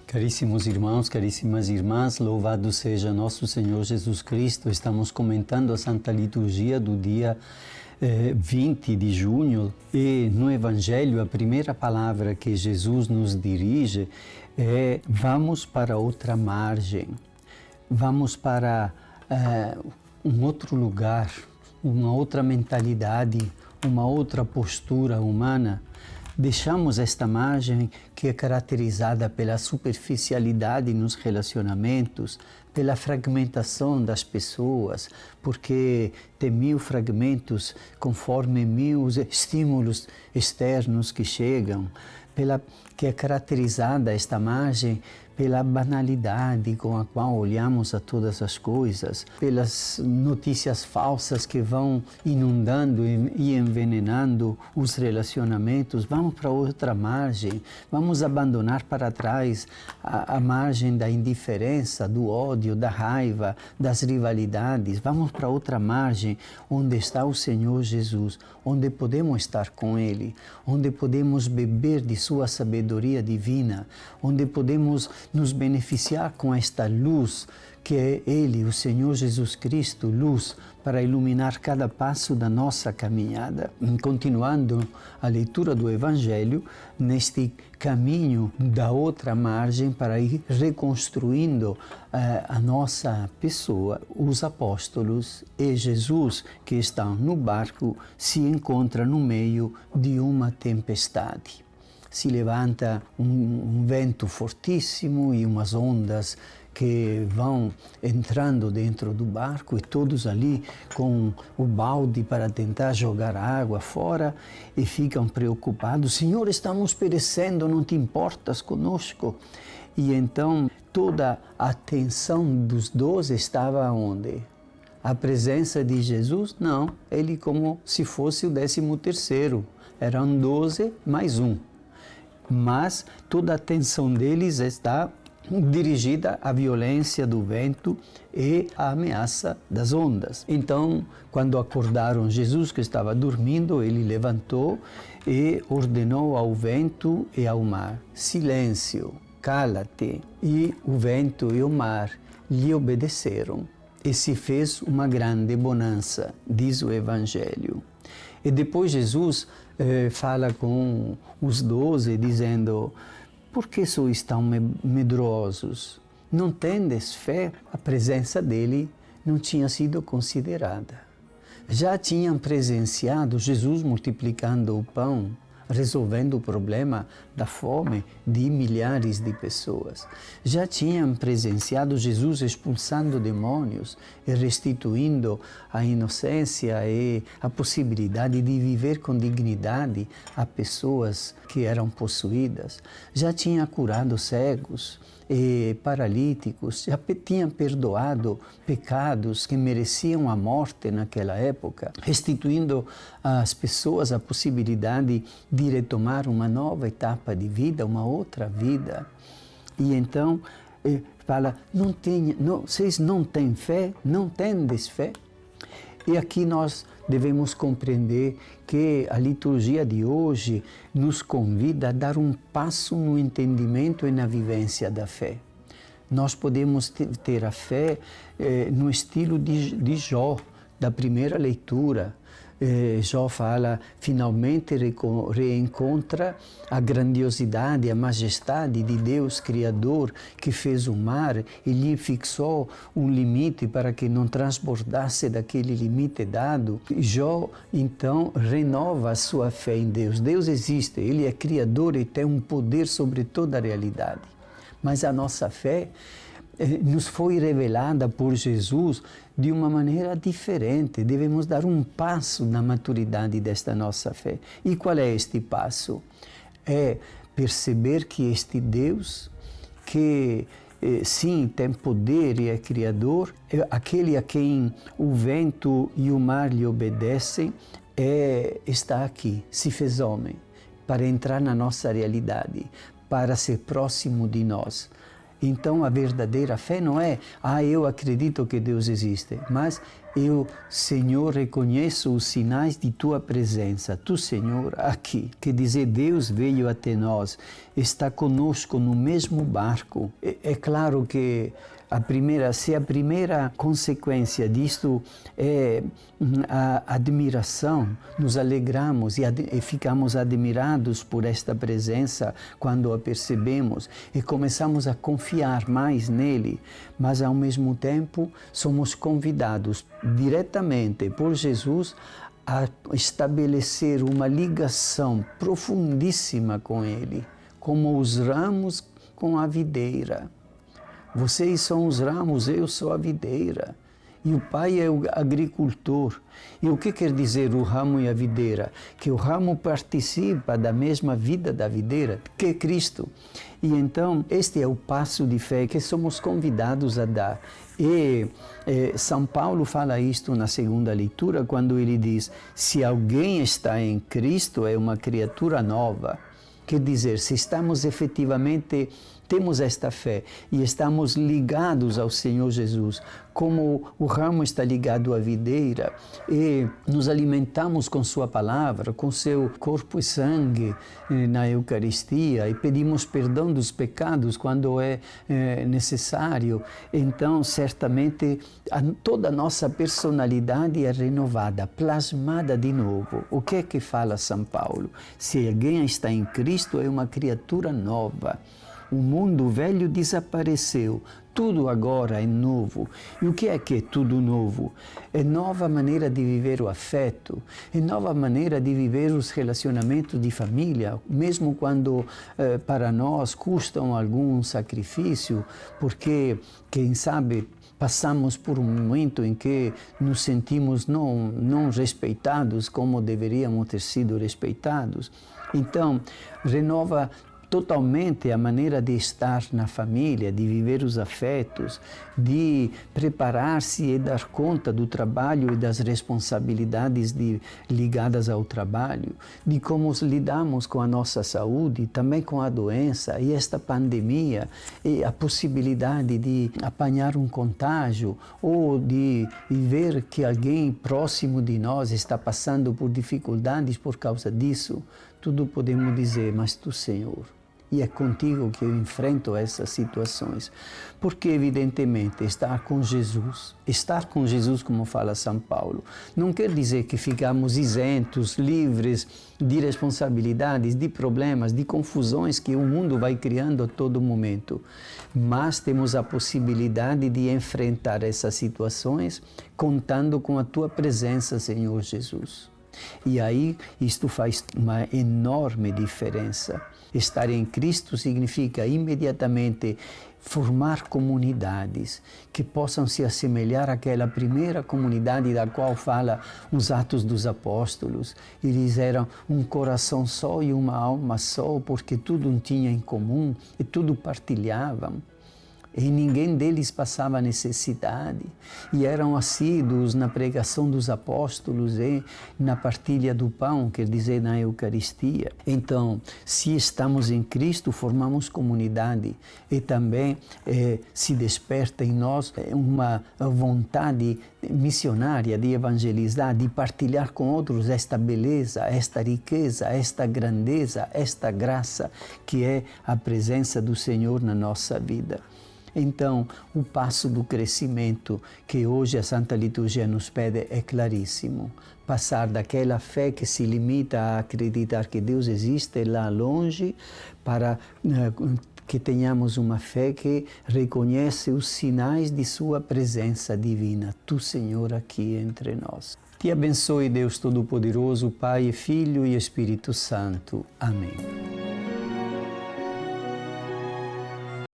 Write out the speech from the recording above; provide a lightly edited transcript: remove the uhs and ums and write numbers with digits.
Caríssimos irmãos, caríssimas irmãs, louvado seja nosso Senhor Jesus Cristo. Estamos comentando a Santa Liturgia do dia 20 de junho e no Evangelho a primeira palavra que Jesus nos dirige é: vamos para outra margem, vamos para um outro lugar, uma outra mentalidade, uma outra postura humana. Deixamos esta margem que é caracterizada pela superficialidade nos relacionamentos, pela fragmentação das pessoas, porque tem 1000 fragmentos conforme 1000 estímulos externos que chegam, que é caracterizada esta margem pela banalidade com a qual olhamos a todas as coisas, pelas notícias falsas que vão inundando e envenenando os relacionamentos. Vamos para outra margem, vamos abandonar para trás a margem da indiferença, do ódio, da raiva, das rivalidades. Vamos para outra margem onde está o Senhor Jesus, onde podemos estar com Ele, onde podemos beber de sua sabedoria divina, onde podemos nos beneficiar com esta luz que é Ele, o Senhor Jesus Cristo, luz para iluminar cada passo da nossa caminhada. Continuando a leitura do Evangelho, neste caminho da outra margem para ir reconstruindo a nossa pessoa, os apóstolos e Jesus, que estão no barco, se encontram no meio de uma tempestade. Se levanta um vento fortíssimo e umas ondas que vão entrando dentro do barco e todos ali com o balde para tentar jogar a água fora e ficam preocupados. Senhor, estamos perecendo, não te importas conosco? E então toda a atenção dos 12 estava onde? A presença de Jesus? Não, ele como se fosse o 13º. Eram 12 mais um. Mas toda a atenção deles está dirigida à violência do vento e à ameaça das ondas. Então, quando acordaram Jesus, que estava dormindo, ele levantou e ordenou ao vento e ao mar: silêncio, cala-te. E o vento e o mar lhe obedeceram. E se fez uma grande bonança, diz o Evangelho. E depois Jesus fala com os 12, dizendo: por que sois tão medrosos? Não tendes fé? A presença dele não tinha sido considerada. Já tinham presenciado Jesus multiplicando o pão, resolvendo o problema da fome de milhares de pessoas. Já tinham presenciado Jesus expulsando demônios e restituindo a inocência e a possibilidade de viver com dignidade a pessoas que eram possuídas. Já tinha curado cegos e paralíticos, já tinha perdoado pecados que mereciam a morte naquela época, restituindo às pessoas a possibilidade de retomar uma nova etapa de vida, uma outra vida. E então fala: vocês não têm fé, não tendes fé? E aqui nós devemos compreender que a liturgia de hoje nos convida a dar um passo no entendimento e na vivência da fé. Nós podemos ter a fé no estilo de Jó, da primeira leitura. Jó fala, finalmente reencontra a grandiosidade, a majestade de Deus Criador, que fez o mar e lhe fixou um limite para que não transbordasse daquele limite dado. Jó, então, renova a sua fé em Deus. Deus existe, Ele é Criador e tem um poder sobre toda a realidade. Mas a nossa fé nos foi revelada por Jesus de uma maneira diferente. Devemos dar um passo na maturidade desta nossa fé. E qual é este passo? É perceber que este Deus, que sim, tem poder e é Criador, aquele a quem o vento e o mar lhe obedecem, está aqui, se fez homem, para entrar na nossa realidade, para ser próximo de nós. Então a verdadeira fé não é: eu acredito que Deus existe, mas Eu, Senhor, reconheço os sinais de Tua presença. Tu, Senhor, aqui. Quer dizer, Deus veio até nós, está conosco no mesmo barco. É claro que se a primeira consequência disto é a admiração, nos alegramos e ficamos admirados por esta presença quando a percebemos e começamos a confiar mais nele, mas ao mesmo tempo somos convidados diretamente por Jesus a estabelecer uma ligação profundíssima com ele, como os ramos com a videira. Vocês são os ramos, eu sou a videira. E o Pai é o agricultor. E o que quer dizer o ramo e a videira? Que o ramo participa da mesma vida da videira, que é Cristo. E então, este é o passo de fé que somos convidados a dar. E São Paulo fala isto na segunda leitura, quando ele diz: se alguém está em Cristo, é uma criatura nova. Quer dizer, se estamos efetivamente, temos esta fé e estamos ligados ao Senhor Jesus, como o ramo está ligado à videira, e nos alimentamos com sua palavra, com seu corpo e sangue na Eucaristia, e pedimos perdão dos pecados quando é necessário, então certamente toda a nossa personalidade é renovada, plasmada de novo. O que é que fala São Paulo? Se alguém está em Cristo, é uma criatura nova. O mundo velho desapareceu, tudo agora é novo. E o que é tudo novo? É nova maneira de viver o afeto, é nova maneira de viver os relacionamentos de família, mesmo quando para nós custam algum sacrifício, porque, quem sabe, passamos por um momento em que nos sentimos não respeitados como deveríamos ter sido respeitados. Então, renova totalmente a maneira de estar na família, de viver os afetos, de preparar-se e dar conta do trabalho e das responsabilidades ligadas ao trabalho, de como lidamos com a nossa saúde, também com a doença e esta pandemia, e a possibilidade de apanhar um contágio ou de ver que alguém próximo de nós está passando por dificuldades por causa disso. Tudo podemos dizer, mas tu, Senhor, e é contigo que eu enfrento essas situações. Porque, evidentemente, estar com Jesus, como fala São Paulo, não quer dizer que ficamos isentos, livres de responsabilidades, de problemas, de confusões que o mundo vai criando a todo momento. Mas temos a possibilidade de enfrentar essas situações contando com a tua presença, Senhor Jesus. E aí, isto faz uma enorme diferença. Estar em Cristo significa imediatamente formar comunidades que possam se assemelhar àquela primeira comunidade da qual fala os Atos dos Apóstolos. Eles eram um coração só e uma alma só, porque tudo tinham em comum e tudo partilhavam. E ninguém deles passava necessidade, e eram assíduos na pregação dos apóstolos e na partilha do pão, quer dizer, na Eucaristia. Então, se estamos em Cristo, formamos comunidade, e também se desperta em nós uma vontade missionária de evangelizar, de partilhar com outros esta beleza, esta riqueza, esta grandeza, esta graça, que é a presença do Senhor na nossa vida. Então, o passo do crescimento que hoje a Santa Liturgia nos pede é claríssimo. Passar daquela fé que se limita a acreditar que Deus existe lá longe, para que tenhamos uma fé que reconhece os sinais de sua presença divina. Tu, Senhor, aqui entre nós. Te abençoe, Deus Todo-Poderoso, Pai, Filho e Espírito Santo. Amém.